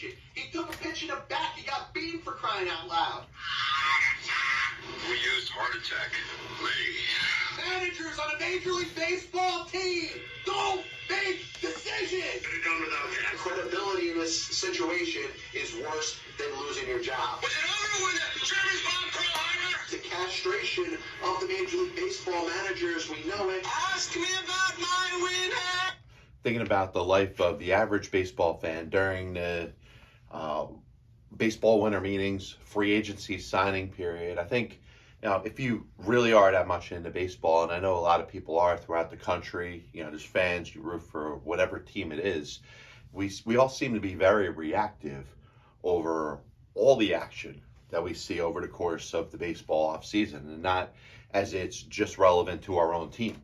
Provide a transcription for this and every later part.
situation. He took a pitch in the back. He got beamed for crying out loud. We used heart attack. Managers on a Major League Baseball team don't make decisions. Could have done without that. Credibility in this situation is worse than losing your job. Was it over when the Germans bombed Pearl Harbor? The castration of the Major League Baseball managers, we know it. Ask me about my winner. Thinking about the life of the average baseball fan during the baseball winter meetings, free agency signing period, I think, if you really are that much into baseball, and I know a lot of people are throughout the country, there's fans, you root for whatever team it is, we all seem to be very reactive over all the action that we see over the course of the baseball offseason, and not as it's just relevant to our own team.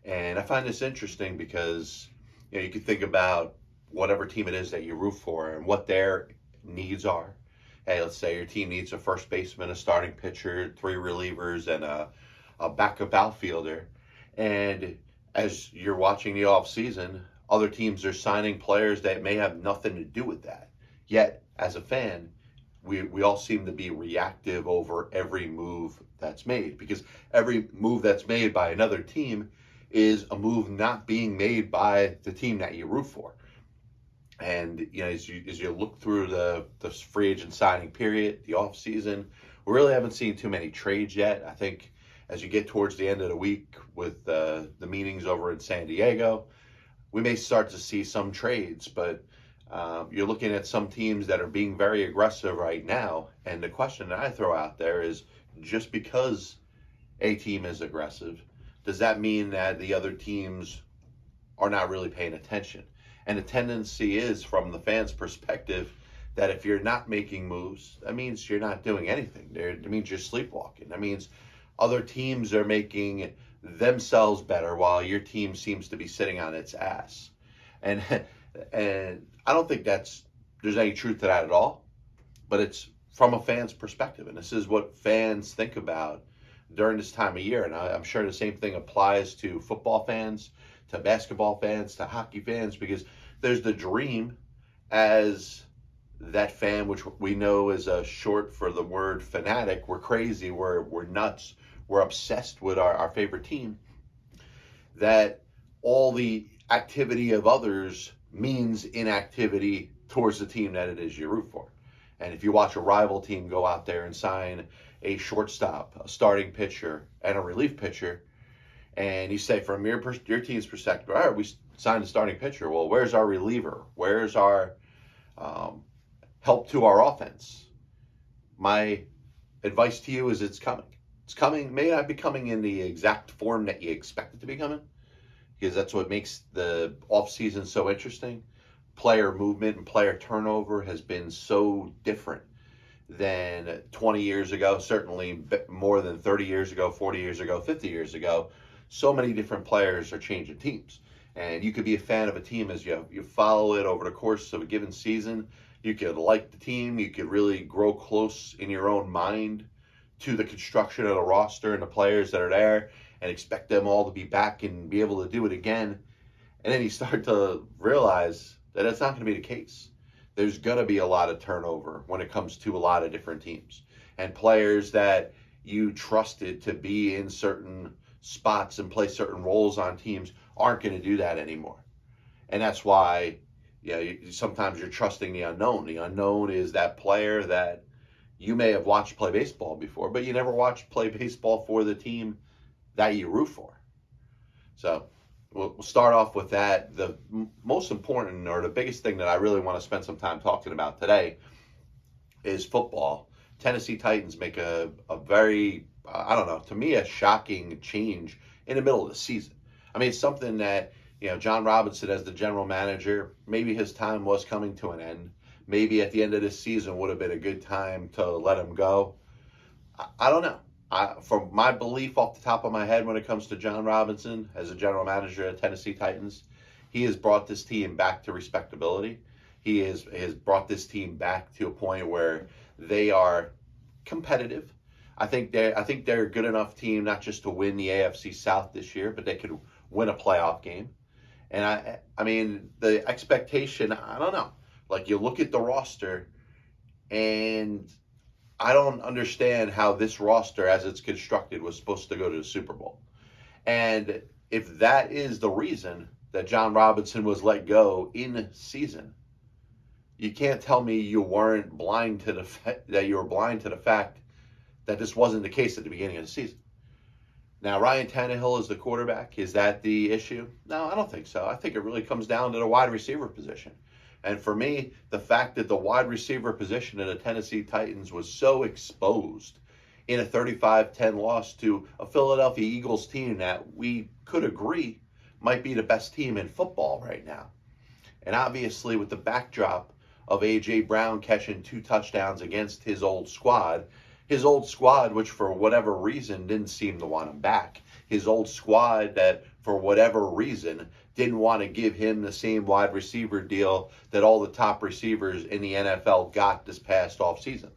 And I find this interesting because you can think about whatever team it is that you root for and what their needs are. Hey, let's say your team needs a first baseman, a starting pitcher, 3 relievers, and a backup outfielder. And as you're watching the offseason, other teams are signing players that may have nothing to do with that. Yet, as a fan, we all seem to be reactive over every move that's made, because every move that's made by another team is a move not being made by the team that you root for. And as you look through the free agent signing period, the off season, we really haven't seen too many trades yet. I think as you get towards the end of the week with the meetings over in San Diego, we may start to see some trades. But you're looking at some teams that are being very aggressive right now. And the question that I throw out there is, just because a team is aggressive, does that mean that the other teams are not really paying attention? And the tendency is, from the fans' perspective, that if you're not making moves, that means you're not doing anything. That means you're sleepwalking. That means other teams are making themselves better while your team seems to be sitting on its ass. And I don't think there's any truth to that at all, but it's from a fan's perspective. And this is what fans think about during this time of year. And I'm sure the same thing applies to football fans, to basketball fans, to hockey fans, because there's the dream as that fan, which we know is a short for the word fanatic. We're crazy, we're nuts, we're obsessed with our favorite team, that all the activity of others means inactivity towards the team that it is you root for. And if you watch a rival team go out there and sign a shortstop, a starting pitcher, and a relief pitcher, and you say, from your team's perspective, all right, we signed a starting pitcher. Well, where's our reliever? Where's our help to our offense? My advice to you is it's coming. It's coming. May not be coming in the exact form that you expect it to be coming, because that's what makes the offseason so interesting. Player movement and player turnover has been so different than 20 years ago, certainly more than 30 years ago, 40 years ago, 50 years ago. So many different players are changing teams. And you could be a fan of a team as you follow it over the course of a given season. You could like the team. You could really grow close in your own mind to the construction of the roster and the players that are there, and expect them all to be back and be able to do it again. And then you start to realize that it's not going to be the case. There's going to be a lot of turnover when it comes to a lot of different teams. And players that you trusted to be in certain spots and play certain roles on teams aren't going to do that anymore. And that's why sometimes you're trusting the unknown. The unknown is that player that you may have watched play baseball before, but you never watched play baseball for the team that you root for. So we'll start off with that. The most important, or the biggest thing that I really want to spend some time talking about today, is football. Tennessee Titans make a very, to me, a shocking change in the middle of the season. I mean, it's something that, John Robinson as the general manager, maybe his time was coming to an end. Maybe at the end of this season would have been a good time to let him go. I don't know. From my belief off the top of my head when it comes to John Robinson as a general manager at Tennessee Titans, he has brought this team back to respectability. He has brought this team back to a point where they are competitive. I think they're a good enough team not just to win the AFC South this year, but they could win a playoff game. And I mean, the expectation, I don't know. Like, you look at the roster, and I don't understand how this roster, as it's constructed, was supposed to go to the Super Bowl. And if that is the reason that John Robinson was let go in season, you can't tell me you weren't blind to that you were blind to the fact that this wasn't the case at the beginning of the season. Now, Ryan Tannehill is the quarterback. Is that the issue? No, I don't think so. I think it really comes down to the wide receiver position. And for me, the fact that the wide receiver position of the Tennessee Titans was so exposed in a 35-10 loss to a Philadelphia Eagles team that we could agree might be the best team in football right now. And obviously, with the backdrop of A.J. Brown catching 2 touchdowns against his old squad, which for whatever reason didn't seem to want him back, his old squad that for whatever reason didn't want to give him the same wide receiver deal that all the top receivers in the NFL got this past offseason.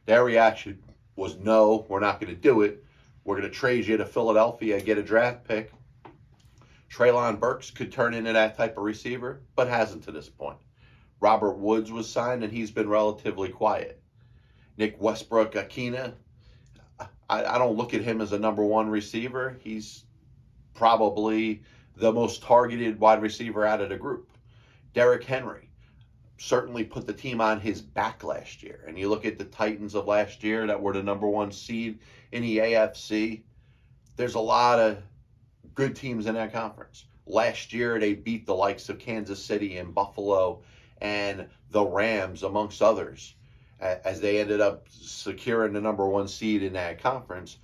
Their reaction was, no, we're not going to do it. We're going to trade you to Philadelphia, get a draft pick. Treylon Burks could turn into that type of receiver, but hasn't to this point. Robert Woods was signed, and he's been relatively quiet. Nick Westbrook-Akina, I don't look at him as a number 1 receiver. He's probably the most targeted wide receiver out of the group. Derrick Henry certainly put the team on his back last year. And you look at the Titans of last year that were the number 1 seed in the AFC. There's a lot of good teams in that conference. Last year, they beat the likes of Kansas City and Buffalo and the Rams, amongst others, as they ended up securing the number 1 seed in that conference.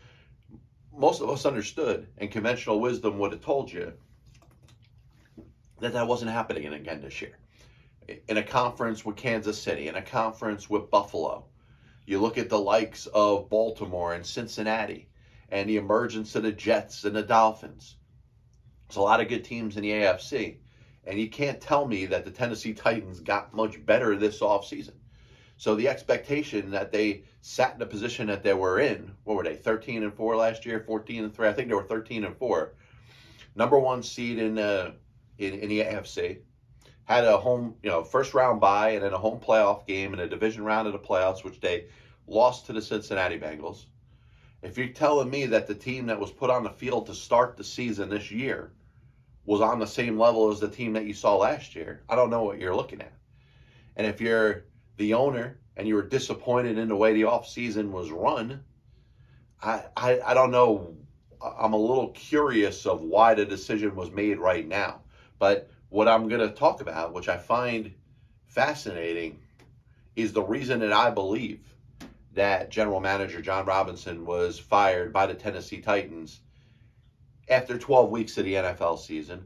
Most of us understood, and conventional wisdom would have told you that wasn't happening again this year. In a conference with Kansas City, in a conference with Buffalo, you look at the likes of Baltimore and Cincinnati, and the emergence of the Jets and the Dolphins. There's a lot of good teams in the AFC, and you can't tell me that the Tennessee Titans got much better this offseason. So the expectation that they sat in the position that they were in, what were they, 13-4 last year, 14-3? I think they were 13-4. Number 1 seed in the AFC, had a home, first round bye and then a home playoff game in a division round of the playoffs, which they lost to the Cincinnati Bengals. If you're telling me that the team that was put on the field to start the season this year was on the same level as the team that you saw last year, I don't know what you're looking at. And if you're the owner and you were disappointed in the way the offseason was run, I don't know. I'm a little curious of why the decision was made right now. But what I'm going to talk about, which I find fascinating, is the reason that I believe that general manager John Robinson was fired by the Tennessee Titans after 12 weeks of the NFL season,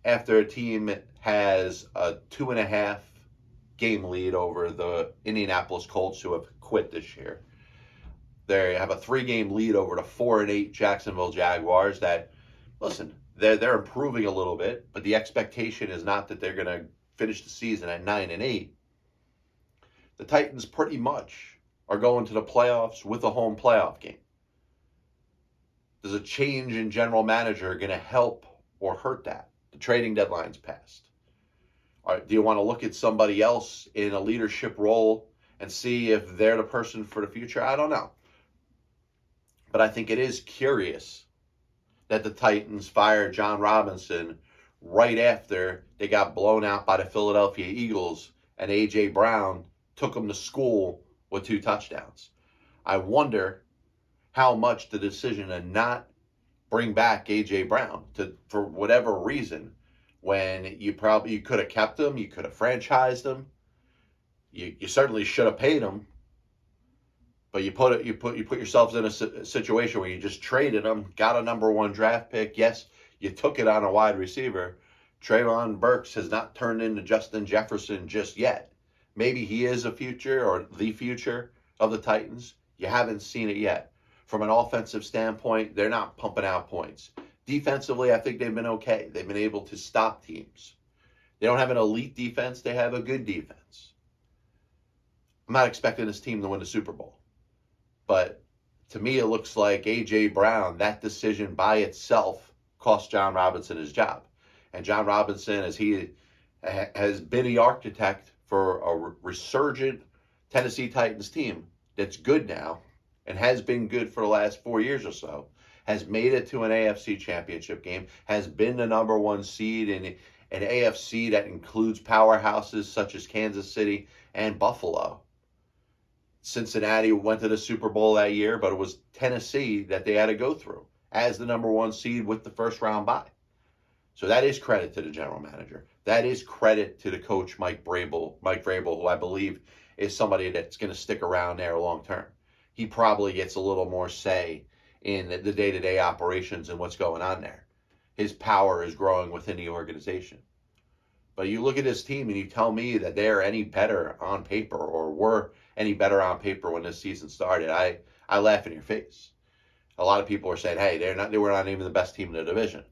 after a team has a 2.5 game lead over the Indianapolis Colts, who have quit this year. They have a 3-game lead over the 4-8 Jacksonville Jaguars that, listen, they're improving a little bit, but the expectation is not that they're going to finish the season at 9-8. The Titans pretty much are going to the playoffs with a home playoff game. Does a change in general manager going to help or hurt that? The trading deadline's passed. Do you want to look at somebody else in a leadership role and see if they're the person for the future? I don't know. But I think it is curious that the Titans fired John Robinson right after they got blown out by the Philadelphia Eagles and A.J. Brown took them to school with 2 touchdowns. I wonder how much the decision to not bring back A.J. Brown, for whatever reason, when you could have kept him, you could have franchised him, you certainly should have paid him, but you put yourselves in a situation where you just traded him, got a number 1 draft pick. Yes, you took it on a wide receiver. Treylon Burks has not turned into Justin Jefferson just yet. Maybe he is a future or the future of the Titans. You haven't seen it yet. From an offensive standpoint, they're not pumping out points. Defensively, I think they've been okay. They've been able to stop teams. They don't have an elite defense. They have a good defense. I'm not expecting this team to win the Super Bowl. But to me, it looks like A.J. Brown, that decision by itself, cost John Robinson his job. And John Robinson, as he has been the architect for a resurgent Tennessee Titans team that's good now and has been good for the last 4 years or so, has made it to an AFC championship game, has been the number one seed in an AFC that includes powerhouses such as Kansas City and Buffalo. Cincinnati went to the Super Bowl that year, but it was Tennessee that they had to go through as the number one seed with the first round bye. So that is credit to the general manager. That is credit to the coach, Mike Vrabel, who I believe is somebody that's going to stick around there long term. He probably gets a little more say in the day-to-day operations and what's going on there. His power is growing within the organization. But you look at his team and you tell me that they're any better on paper or were any better on paper when this season started, I laugh in your face. A lot of people are saying, hey, they were not even the best team in the division.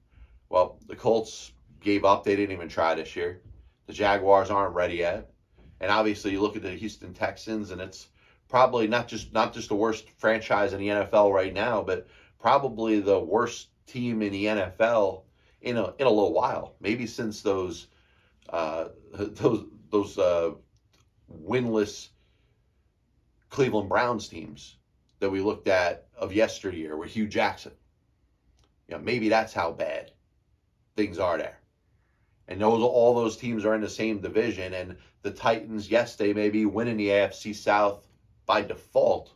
Well, the Colts gave up. They didn't even try this year. The Jaguars aren't ready yet. And obviously you look at the Houston Texans and it's probably not just the worst franchise in the NFL right now, but probably the worst team in the NFL in a little while. Maybe since those winless Cleveland Browns teams that we looked at of yesteryear with Hugh Jackson. Maybe that's how bad things are there. And all those teams are in the same division. And the Titans, yes, they may be winning the AFC South by default,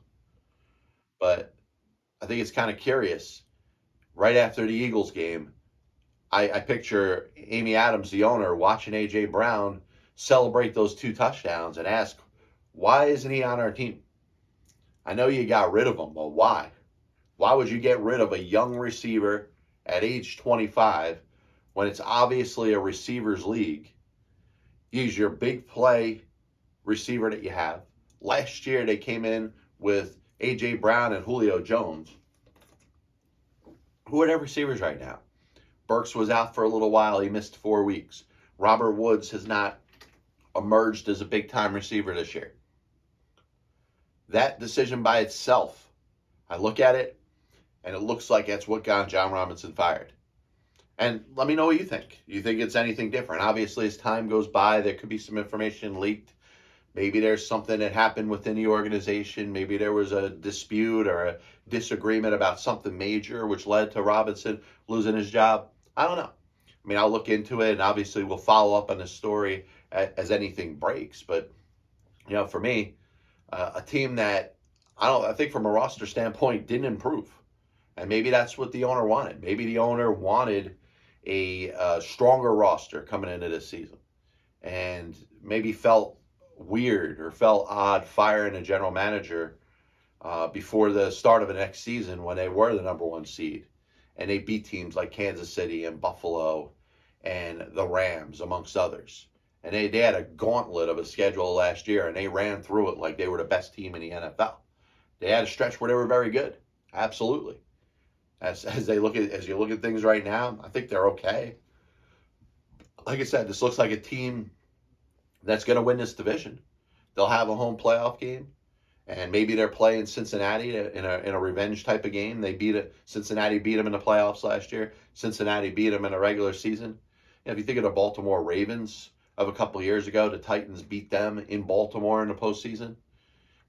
but I think it's kind of curious. Right after the Eagles game, I picture Amy Adams, the owner, watching A.J. Brown celebrate those 2 touchdowns and ask, why isn't he on our team? I know you got rid of him, but why? Why would you get rid of a young receiver at age 25 when it's obviously a receiver's league? He's your big play receiver that you have. Last year, they came in with A.J. Brown and Julio Jones. Who are their receivers right now? Burks was out for a little while. He missed 4 weeks. Robert Woods has not emerged as a big-time receiver this year. That decision by itself, I look at it, and it looks like that's what got John Robinson fired. And let me know what you think. You think it's anything different? Obviously, as time goes by, there could be some information leaked. Maybe there's something that happened within the organization. Maybe there was a dispute or a disagreement about something major, which led to Robinson losing his job. I don't know. I mean, I'll look into it, and obviously we'll follow up on this story as anything breaks. But, for me, a team that I think from a roster standpoint didn't improve. And maybe that's what the owner wanted. Maybe the owner wanted a stronger roster coming into this season and maybe felt weird or felt odd firing a general manager before the start of the next season when they were the number one seed. And they beat teams like Kansas City and Buffalo and the Rams, amongst others. And they had a gauntlet of a schedule last year, and they ran through it like they were the best team in the NFL. They had a stretch where they were very good. Absolutely. As you look at things right now, I think they're okay. Like I said, this looks like a team that's going to win this division. They'll have a home playoff game, and maybe they're playing Cincinnati in a revenge type of game. Cincinnati beat them in the playoffs last year. Cincinnati beat them in a regular season. If you think of the Baltimore Ravens of a couple of years ago, the Titans beat them in Baltimore in the postseason,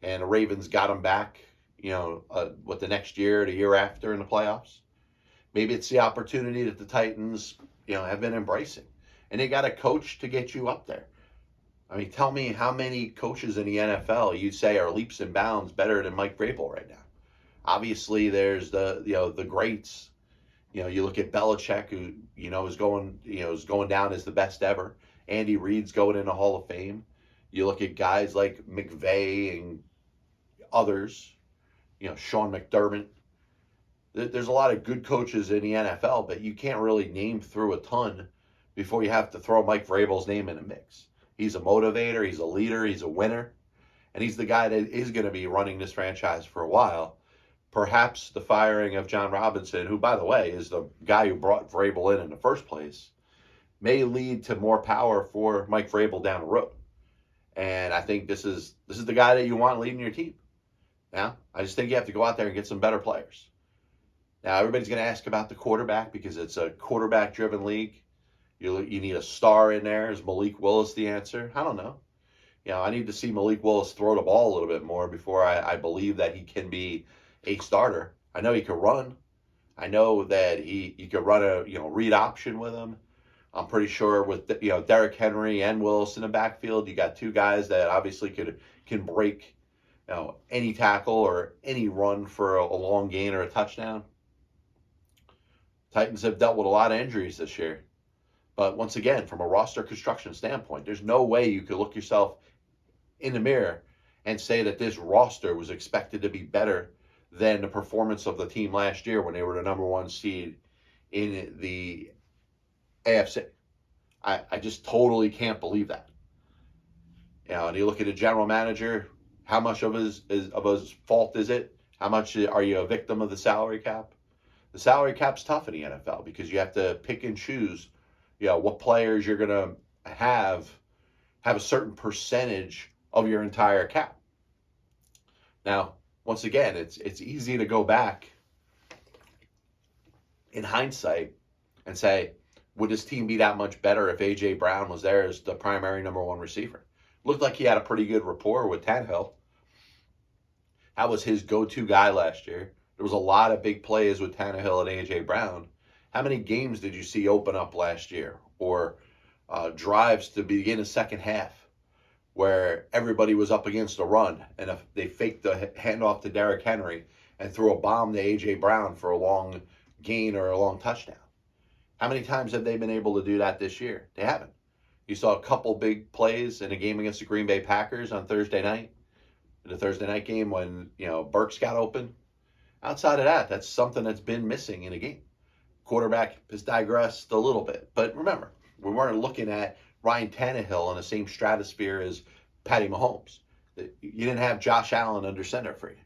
and the Ravens got them back, the next year, the year after in the playoffs. Maybe it's the opportunity that the Titans, have been embracing, and they got a coach to get you up there. I mean, tell me how many coaches in the NFL you say are leaps and bounds better than Mike Vrabel right now. Obviously, there's the greats. You look at Belichick, who is going down as the best ever. Andy Reid's going in the Hall of Fame. You look at guys like McVay and others. Sean McDermott. There's a lot of good coaches in the NFL, but you can't really name through a ton before you have to throw Mike Vrabel's name in the mix. He's a motivator, he's a leader, he's a winner, and he's the guy that is going to be running this franchise for a while. Perhaps the firing of John Robinson, who, by the way, is the guy who brought Vrabel in the first place, may lead to more power for Mike Vrabel down the road. And I think this is the guy that you want leading your team. Now, I just think you have to go out there and get some better players. Now, everybody's going to ask about the quarterback because it's a quarterback-driven league. You need a star in there. Is Malik Willis the answer? I don't know. I need to see Malik Willis throw the ball a little bit more before I believe that he can be a starter. I know he can run. I know that you could run a read option with him. I'm pretty sure with Derrick Henry and Willis in the backfield, you got two guys that obviously can break any tackle or any run for a long gain or a touchdown. Titans have dealt with a lot of injuries this year. But once again, from a roster construction standpoint, there's no way you could look yourself in the mirror and say that this roster was expected to be better than the performance of the team last year when they were the number one seed in the AFC. I just totally can't believe that. And you look at the general manager, how much of his fault is it? How much are you a victim of the salary cap? The salary cap's tough in the NFL because you have to pick and choose, what players you're going to have a certain percentage of your entire cap. Now, once again, it's easy to go back in hindsight and say, would this team be that much better if A.J. Brown was there as the primary number one receiver? Looked like he had a pretty good rapport with Tannehill. That was his go-to guy last year. There was a lot of big plays with Tannehill and A.J. Brown. How many games did you see open up last year? Or drives to begin a second half where everybody was up against the run and if they faked the handoff to Derrick Henry and threw a bomb to A.J. Brown for a long gain or a long touchdown? How many times have they been able to do that this year? They haven't. You saw a couple big plays in a game against the Green Bay Packers on Thursday night. The Thursday night game when, Burks got open. Outside of that, that's something that's been missing in a game. Quarterback has digressed a little bit. But remember, we weren't looking at Ryan Tannehill in the same stratosphere as Patty Mahomes. You didn't have Josh Allen under center for you.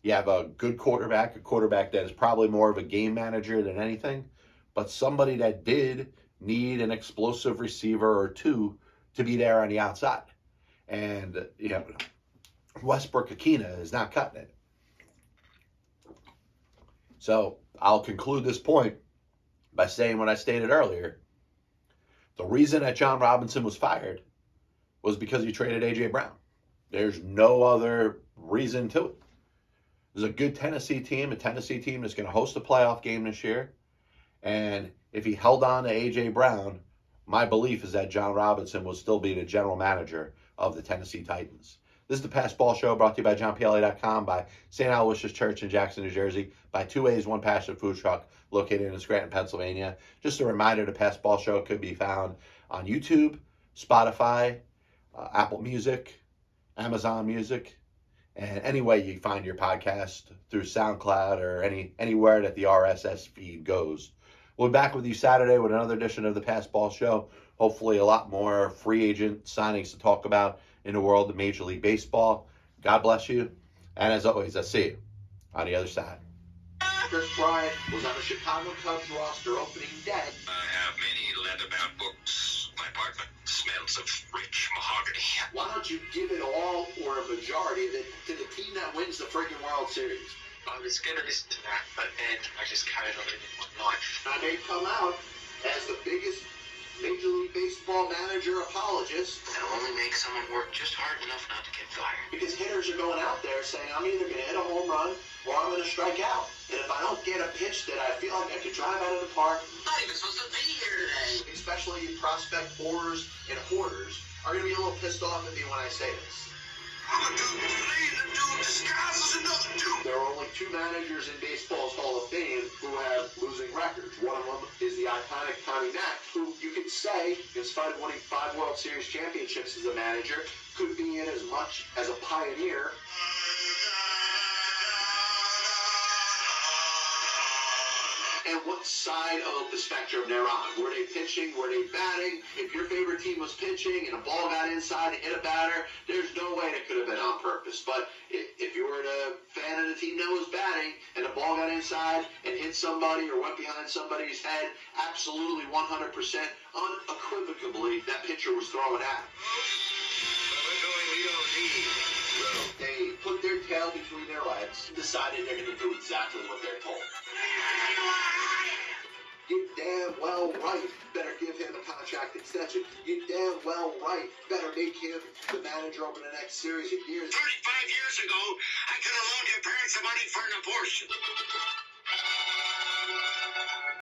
You have a good quarterback, a quarterback that is probably more of a game manager than anything, but somebody that did need an explosive receiver or two to be there on the outside. And, Westbrook-Akina is not cutting it. So I'll conclude this point by saying what I stated earlier. The reason that John Robinson was fired was because he traded A.J. Brown. There's no other reason to it. There's a good Tennessee team, a Tennessee team that's going to host a playoff game this year. And if he held on to A.J. Brown, my belief is that John Robinson will still be the general manager of the Tennessee Titans. This is the Pass Ball Show brought to you by JohnPLA.com, by St. Aloysius Church in Jackson, New Jersey, by 2A's One Passion Food Truck located in Scranton, Pennsylvania. Just a reminder, the Pass Ball Show could be found on YouTube, Spotify, Apple Music, Amazon Music, and any way you find your podcast through SoundCloud or anywhere that the RSS feed goes. We'll be back with you Saturday with another edition of the Pass Ball Show. Hopefully a lot more free agent signings to talk about in the world of Major League Baseball. God bless you. And as always, I'll see you on the other side. Chris Bryant was on the Chicago Cubs roster opening day. I have many leather-bound books. My apartment smells of rich mahogany. Why don't you give it all or a majority of it to the team that wins the freaking World Series? I was going to listen to that, but then I just carried on living my life. I may come out as the biggest Major League Baseball manager apologist. That'll only make someone work just hard enough not to get fired. Because hitters are going out there saying, I'm either going to hit a home run or I'm going to strike out. And if I don't get a pitch that I feel like I could drive out of the park, I'm not even supposed to be here today. especially prospect whores and hoarders, are going to be a little pissed off at me when I say this. I'm a dude playing a dude disguised as another dude. There are only two managers in baseball's Hall of Fame who have losing records. One of them is the iconic Tommy Mack, who you could say, in spite of winning 5 World Series championships as a manager, could be in as much as a pioneer. And what side of the spectrum they're on? Were they pitching? Were they batting? If your favorite team was pitching and a ball got inside and hit a batter, there's no way that could have been on purpose. But if you were a fan of the team that was batting and the ball got inside and hit somebody or went behind somebody's head, absolutely 100%, unequivocally, that pitcher was throwing at him. They put their tail between their legs and decided they're going to do exactly what they're told. Get damn well right. better give him a contract extension. You damn well right. Better make him the manager over the next series of years. 35 years ago, I could have loaned your parents the money for an abortion.